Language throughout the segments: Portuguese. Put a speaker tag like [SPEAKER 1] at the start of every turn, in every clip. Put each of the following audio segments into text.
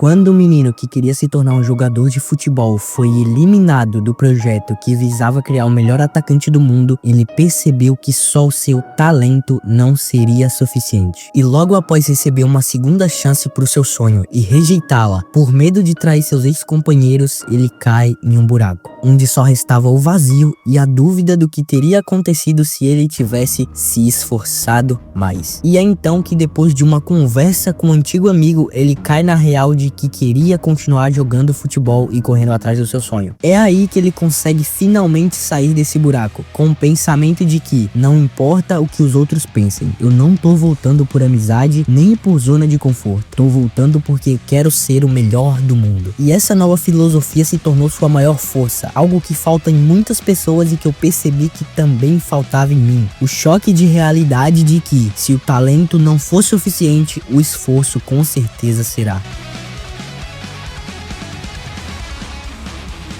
[SPEAKER 1] Quando o menino que queria se tornar um jogador de futebol foi eliminado do projeto que visava criar o melhor atacante do mundo, ele percebeu que só o seu talento não seria suficiente. E logo após receber uma segunda chance para o seu sonho e rejeitá-la por medo de trair seus ex-companheiros, ele cai em um buraco, onde só restava o vazio e a dúvida do que teria acontecido se ele tivesse se esforçado mais. E é então que, depois de uma conversa com um antigo amigo, ele cai na real de que queria continuar jogando futebol e correndo atrás do seu sonho. É aí que ele consegue finalmente sair desse buraco, com o pensamento de que não importa o que os outros pensem, eu não tô voltando por amizade nem por zona de conforto, tô voltando porque quero ser o melhor do mundo. E essa nova filosofia se tornou sua maior força, algo que falta em muitas pessoas e que eu percebi que também faltava em mim. O choque de realidade de que, se o talento não for suficiente, o esforço com certeza será.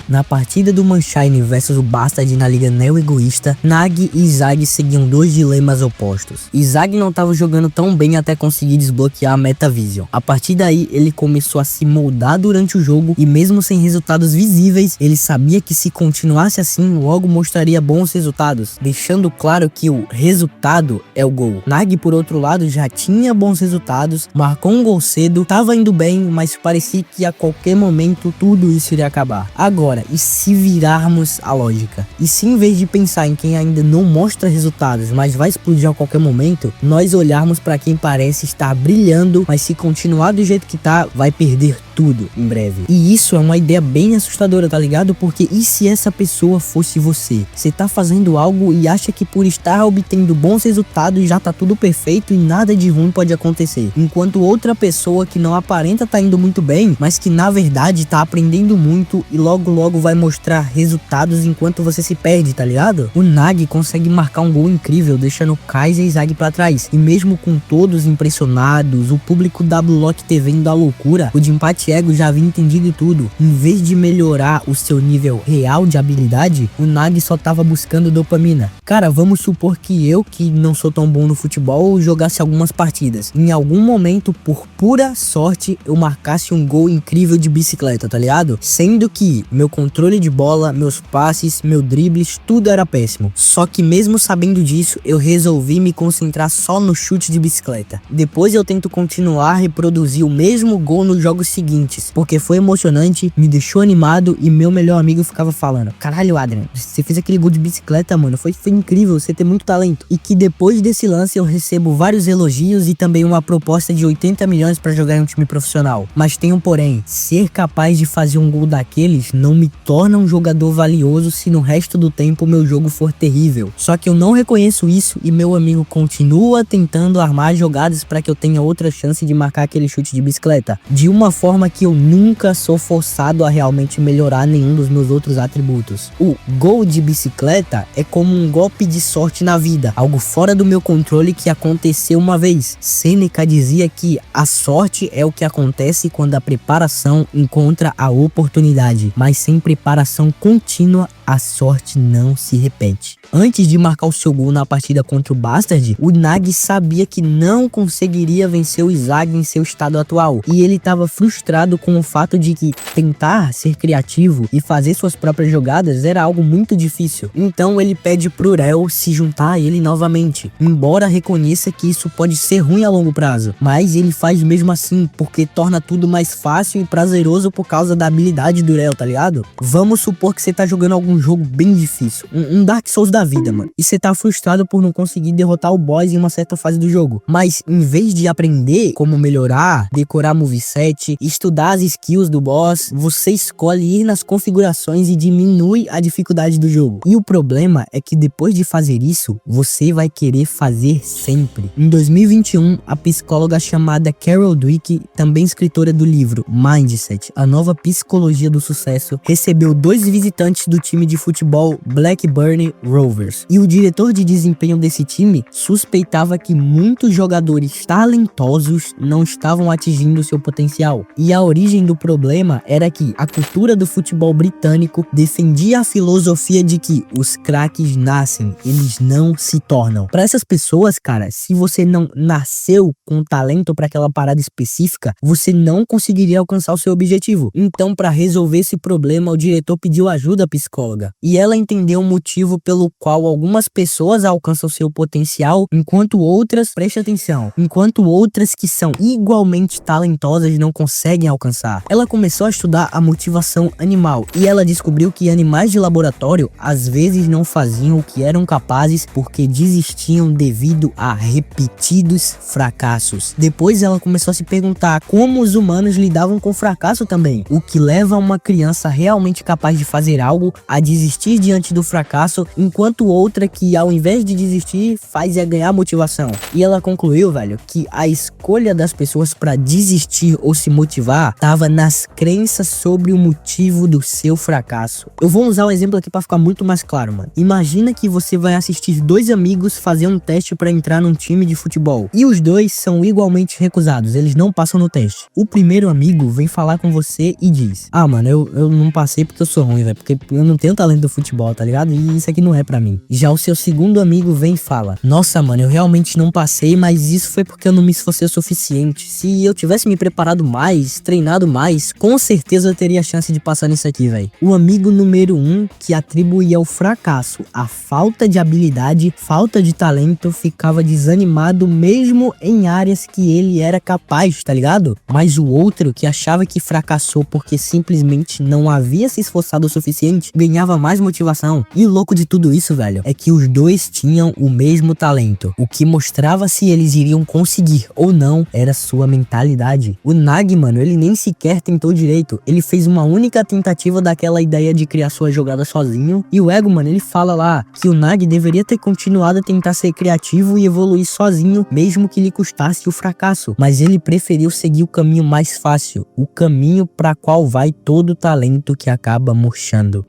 [SPEAKER 1] Na partida do Mannheim versus o Bastard na Liga Neo-Egoísta, Nag e Zag seguiam dois dilemas opostos. E Zag não estava jogando tão bem até conseguir desbloquear a Metavision. A partir daí, ele começou a se moldar durante o jogo e mesmo sem resultados visíveis, ele sabia que se continuasse assim, logo mostraria bons resultados, deixando claro que o resultado é o gol. Nag, por outro lado, já tinha bons resultados, marcou um gol cedo, estava indo bem, mas parecia que a qualquer momento tudo isso iria acabar. Agora, e se virarmos a lógica? E se em vez de pensar em quem ainda não mostra resultados, mas vai explodir a qualquer momento, nós olharmos para quem parece estar brilhando, mas se continuar do jeito que tá, vai perder tudo em breve. E isso é uma ideia bem assustadora, tá ligado? Porque e se essa pessoa fosse você? Você tá fazendo algo e acha que por estar obtendo bons resultados já tá tudo perfeito e nada de ruim pode acontecer. Enquanto outra pessoa que não aparenta tá indo muito bem, mas que na verdade tá aprendendo muito e logo vai mostrar resultados enquanto você se perde, tá ligado? O Nag consegue marcar um gol incrível, deixando Kaiser e Zag pra trás. E mesmo com todos impressionados, o público da Block TV indo à loucura, o de empate ego já havia entendido tudo. Em vez de melhorar o seu nível real de habilidade, o Nag só tava buscando dopamina. Cara, vamos supor que eu, que não sou tão bom no futebol, jogasse algumas partidas. Em algum momento, por pura sorte, eu marcasse um gol incrível de bicicleta, tá ligado? Sendo que meu controle de bola, meus passes, meu dribles, tudo era péssimo. Só que mesmo sabendo disso, eu resolvi me concentrar só no chute de bicicleta. Depois eu tento continuar a reproduzir o mesmo gol nos jogos seguintes, porque foi emocionante, me deixou animado e meu melhor amigo ficava falando: caralho, Adrian, você fez aquele gol de bicicleta, mano, foi incrível, você tem muito talento. E que depois desse lance eu recebo vários elogios e também uma proposta de 80 milhões pra jogar em um time profissional. Mas tem um porém: ser capaz de fazer um gol daqueles não me torna um jogador valioso se no resto do tempo meu jogo for terrível. Só que eu não reconheço isso e meu amigo continua tentando armar jogadas para que eu tenha outra chance de marcar aquele chute de bicicleta, de uma forma que eu nunca sou forçado a realmente melhorar nenhum dos meus outros atributos. O gol de bicicleta é como um golpe de sorte na vida, algo fora do meu controle que aconteceu uma vez. Sêneca dizia que a sorte é o que acontece quando a preparação encontra a oportunidade, mas sem preparação contínua, a sorte não se repete. Antes de marcar o seu gol na partida contra o Bastard, o Nag sabia que não conseguiria vencer o Zag em seu estado atual, e ele estava frustrado com o fato de que tentar ser criativo e fazer suas próprias jogadas era algo muito difícil. Então ele pede pro Rel se juntar a ele novamente, embora reconheça que isso pode ser ruim a longo prazo, mas ele faz mesmo assim, porque torna tudo mais fácil e prazeroso por causa da habilidade do Rel, tá ligado? Vamos supor que você tá jogando algum jogo bem difícil, um Dark Souls da vida, mano, e você tá frustrado por não conseguir derrotar o boss em uma certa fase do jogo, mas em vez de aprender como melhorar, decorar moveset, estudar as skills do boss, você escolhe ir nas configurações e diminui a dificuldade do jogo. E o problema é que depois de fazer isso, você vai querer fazer sempre. Em 2021, a psicóloga chamada Carol Dweck, também escritora do livro Mindset, a nova psicologia do sucesso, recebeu 2 visitantes do time de futebol Blackburn Rovers. E o diretor de desempenho desse time suspeitava que muitos jogadores talentosos não estavam atingindo seu potencial. E a origem do problema era que a cultura do futebol britânico defendia a filosofia de que os craques nascem, eles não se tornam. Para essas pessoas, cara, se você não nasceu com talento para aquela parada específica, você não conseguiria alcançar o seu objetivo. Então, para resolver esse problema, o diretor pediu ajuda à psicóloga. E ela entendeu o motivo pelo qual algumas pessoas alcançam seu potencial, enquanto outras, preste atenção, enquanto outras que são igualmente talentosas não conseguem alcançar. Ela começou a estudar a motivação animal e ela descobriu que animais de laboratório às vezes não faziam o que eram capazes porque desistiam devido a repetidos fracassos. Depois ela começou a se perguntar como os humanos lidavam com fracasso também, o que leva uma criança realmente capaz de fazer algo a desistir diante do fracasso, enquanto outra que ao invés de desistir faz ganhar motivação. E ela concluiu, velho, que a escolha das pessoas para desistir ou se motivar estava nas crenças sobre o motivo do seu fracasso. Eu vou usar um exemplo aqui para ficar muito mais claro, mano. Imagina que você vai assistir 2 amigos fazer um teste para entrar num time de futebol e os 2 são igualmente recusados, eles não passam no teste. O primeiro amigo vem falar com você e diz: ah, mano, eu não passei porque eu sou ruim, velho, porque eu não tenho talento do futebol, tá ligado? E isso aqui não é pra mim. Já o seu segundo amigo vem e fala: nossa, mano, eu realmente não passei, mas isso foi porque eu não me esforcei o suficiente. Se eu tivesse me preparado mais, treinado mais, com certeza eu teria a chance de passar nisso aqui, velho. O amigo número 1, que atribuía ao fracasso a falta de habilidade, falta de talento, ficava desanimado mesmo em áreas que ele era capaz, tá ligado? Mas o outro, que achava que fracassou porque simplesmente não havia se esforçado o suficiente, ganhava mais motivação. E o louco de tudo isso, velho, é que os 2 tinham o mesmo talento. O que mostrava se eles iriam conseguir ou não era sua mentalidade. O Nag, mano, ele nem sequer tentou direito. Ele fez uma única tentativa daquela ideia de criar sua jogada sozinho. E o Ego, mano, ele fala lá que o Nag deveria ter continuado a tentar ser criativo e evoluir sozinho, mesmo que lhe custasse o fracasso. Mas ele preferiu seguir o caminho mais fácil, o caminho para qual vai todo o talento que acaba murchando.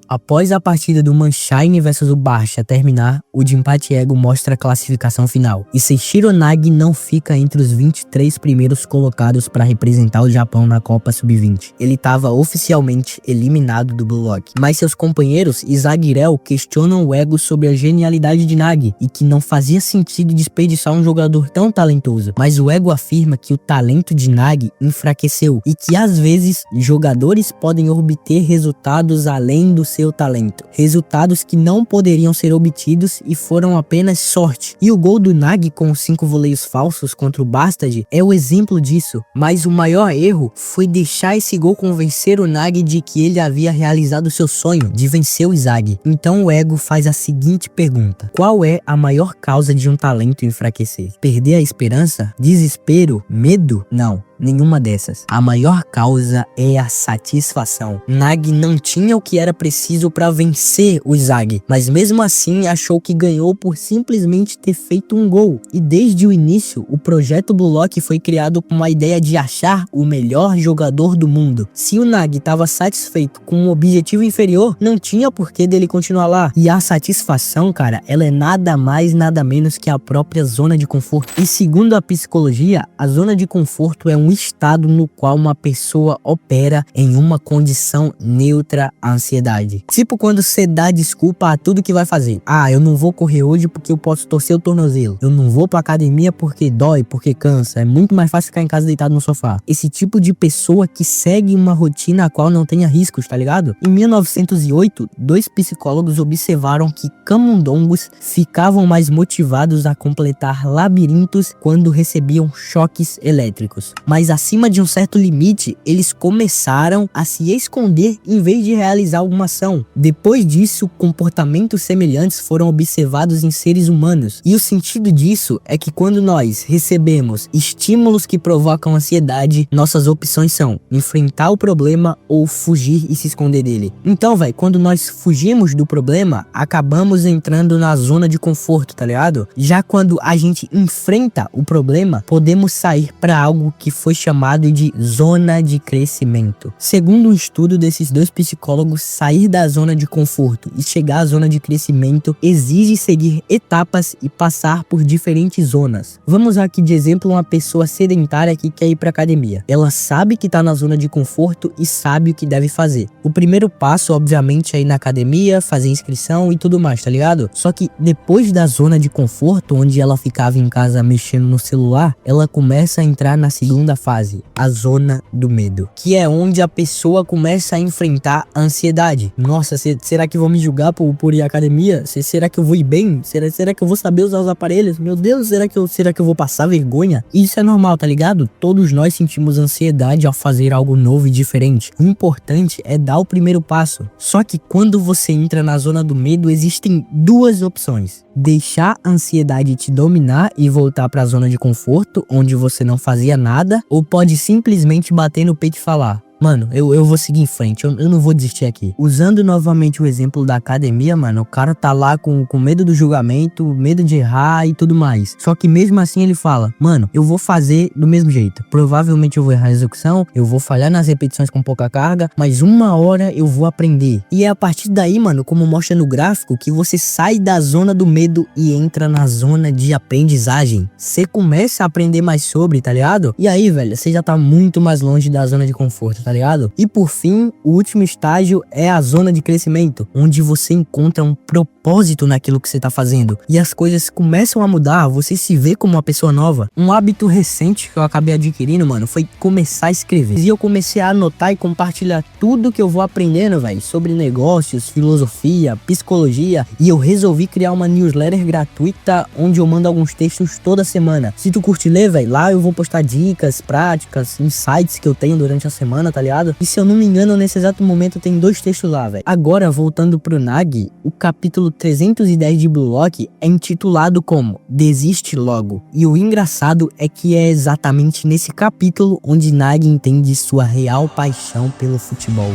[SPEAKER 1] Após a partida do Manshine vs o Barça terminar, o de empate Ego mostra a classificação final, e Seishiro Nagi não fica entre os 23 primeiros colocados para representar o Japão na Copa Sub-20. Ele estava oficialmente eliminado do Blue Lock, mas seus companheiros Isagi e Rel questionam o Ego sobre a genialidade de Nagi, e que não fazia sentido desperdiçar um jogador tão talentoso, mas o Ego afirma que o talento de Nagi enfraqueceu, e que às vezes jogadores podem obter resultados além do seu talento, resultados que não poderiam ser obtidos e foram apenas sorte. E o gol do Nagi com os 5 voleios falsos contra o Bastard é o exemplo disso, mas o maior erro foi deixar esse gol convencer o Nagi de que ele havia realizado seu sonho de vencer o Izagi. Então o Ego faz a seguinte pergunta: qual é a maior causa de um talento enfraquecer? Perder a esperança? Desespero? Medo? Não. Nenhuma dessas. A maior causa é a satisfação. Nagi não tinha o que era preciso para vencer o Izagi, mas mesmo assim achou que ganhou por simplesmente ter feito um gol. E desde o início, o projeto Blue Lock foi criado com a ideia de achar o melhor jogador do mundo. Se o Nagi estava satisfeito com um objetivo inferior, não tinha porquê dele continuar lá. E a satisfação, cara, ela é nada mais, nada menos que a própria zona de conforto. E segundo a psicologia, a zona de conforto é um estado no qual uma pessoa opera em uma condição neutra à ansiedade. Tipo quando você dá desculpa a tudo que vai fazer. Ah, eu não vou correr hoje porque eu posso torcer o tornozelo. Eu não vou pra academia porque dói, porque cansa. É muito mais fácil ficar em casa deitado no sofá. Esse tipo de pessoa que segue uma rotina a qual não tenha riscos, tá ligado? Em 1908, 2 psicólogos observaram que camundongos ficavam mais motivados a completar labirintos quando recebiam choques elétricos. Mas acima de um certo limite, eles começaram a se esconder em vez de realizar alguma ação. Depois disso, comportamentos semelhantes foram observados em seres humanos. E o sentido disso é que quando nós recebemos estímulos que provocam ansiedade, nossas opções são enfrentar o problema ou fugir e se esconder dele. Então, velho, quando nós fugimos do problema, acabamos entrando na zona de conforto, tá ligado? Já quando a gente enfrenta o problema, podemos sair para algo que foi chamado de zona de crescimento. Segundo um estudo desses dois psicólogos, sair da zona de conforto e chegar à zona de crescimento exige seguir etapas e passar por diferentes zonas. Vamos usar aqui de exemplo uma pessoa sedentária que quer ir para academia. Ela sabe que tá na zona de conforto e sabe o que deve fazer. O primeiro passo, obviamente, é ir na academia, fazer inscrição e tudo mais, tá ligado? Só que depois da zona de conforto, onde ela ficava em casa mexendo no celular, ela começa a entrar na segunda fase, a zona do medo, que é onde a pessoa começa a enfrentar a ansiedade. Nossa, será que vão me julgar por ir à academia? Será que eu vou ir bem? Será que eu vou saber usar os aparelhos? Meu Deus, será que eu vou passar vergonha? Isso é normal, tá ligado? Todos nós sentimos ansiedade ao fazer algo novo e diferente. O importante é dar o primeiro passo. Só que quando você entra na zona do medo, existem duas opções: deixar a ansiedade te dominar e voltar para a zona de conforto, onde você não fazia nada, ou pode simplesmente bater no peito e falar: mano, eu vou seguir em frente, eu não vou desistir aqui. Usando novamente o exemplo da academia, mano, o cara tá lá com medo do julgamento, medo de errar e tudo mais. Só que mesmo assim ele fala: mano, eu vou fazer do mesmo jeito. Provavelmente eu vou errar a execução, eu vou falhar nas repetições com pouca carga, mas uma hora eu vou aprender. E é a partir daí, mano, como mostra no gráfico, que você sai da zona do medo e entra na zona de aprendizagem. Você começa a aprender mais sobre, tá ligado? E aí, velho, você já tá muito mais longe da zona de conforto, tá ligado? E por fim, o último estágio é a zona de crescimento, onde você encontra um propósito naquilo que você tá fazendo e as coisas começam a mudar, você se vê como uma pessoa nova. Um hábito recente que eu acabei adquirindo, mano, foi começar a escrever. E eu comecei a anotar e compartilhar tudo que eu vou aprendendo, velho, sobre negócios, filosofia, psicologia, e eu resolvi criar uma newsletter gratuita onde eu mando alguns textos toda semana. Se tu curte ler, velho, lá eu vou postar dicas, práticas, insights que eu tenho durante a semana, tá ligado? E se eu não me engano, nesse exato momento tem 2 textos lá, velho. Agora, voltando pro Nag, o capítulo 310 de Blue Lock é intitulado como Desiste Logo. E o engraçado é que é exatamente nesse capítulo onde Nag entende sua real paixão pelo futebol.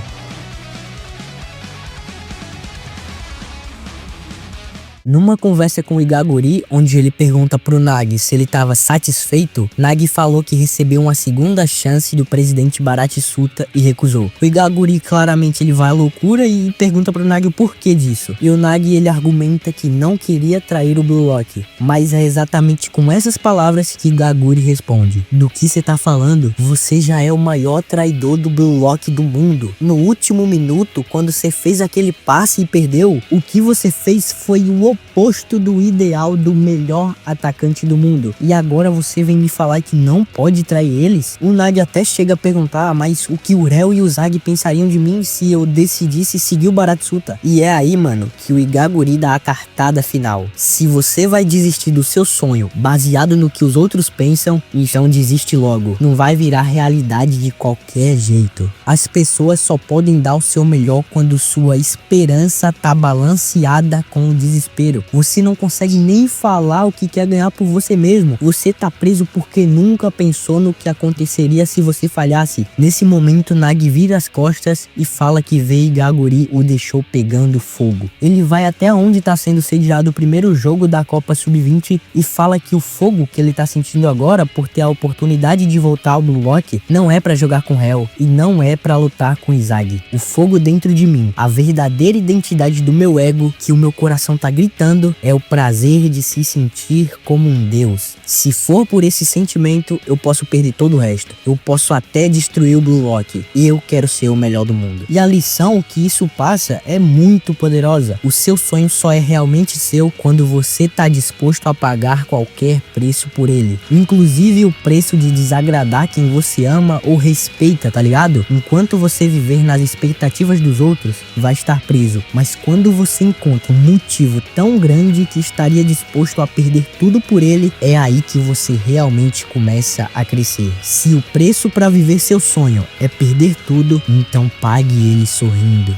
[SPEAKER 1] Numa conversa com o Igaguri, onde ele pergunta pro Nag se ele estava satisfeito, Nag falou que recebeu uma segunda chance do presidente Bharat-Sutta e recusou. O Igaguri claramente ele vai à loucura e pergunta pro Nag o porquê disso. E o Nag ele argumenta que não queria trair o Blue Lock, mas é exatamente com essas palavras que Igaguri responde: do que você tá falando? Você já é o maior traidor do Blue Lock do mundo. No último minuto, quando você fez aquele passe e perdeu, o que você fez foi o oposto do ideal do melhor atacante do mundo. E agora você vem me falar que não pode trair eles? O Nag até chega a perguntar: mas o que o Rel e o Zag pensariam de mim se eu decidisse seguir o Bharat-Sutta? E é aí, mano, que o Igaguri dá a cartada final. Se você vai desistir do seu sonho baseado no que os outros pensam, então desiste logo. Não vai virar realidade de qualquer jeito. As pessoas só podem dar o seu melhor quando sua esperança tá balanceada com o desespero. Você não consegue nem falar o que quer ganhar por você mesmo. Você tá preso porque nunca pensou no que aconteceria se você falhasse. Nesse momento, Nag vira as costas e fala que vê Igaguri o deixou pegando fogo. Ele vai até onde tá sendo sediado o primeiro jogo da Copa Sub-20 e fala que o fogo que ele tá sentindo agora por ter a oportunidade de voltar ao Blue Lock não é pra jogar com Hell e não é pra lutar com Izag. O fogo dentro de mim, a verdadeira identidade do meu ego, que o meu coração tá gritando, é o prazer de se sentir como um deus. Se for por esse sentimento, eu posso perder todo o resto. Eu posso até destruir o Blue Lock. E eu quero ser o melhor do mundo. E a lição que isso passa é muito poderosa. O seu sonho só é realmente seu quando você tá disposto a pagar qualquer preço por ele. Inclusive o preço de desagradar quem você ama ou respeita, tá ligado? Enquanto você viver nas expectativas dos outros, vai estar preso. Mas quando você encontra um motivo tão grande que estaria disposto a perder tudo por ele, é aí que você realmente começa a crescer. Se o preço para viver seu sonho é perder tudo, então pague ele sorrindo.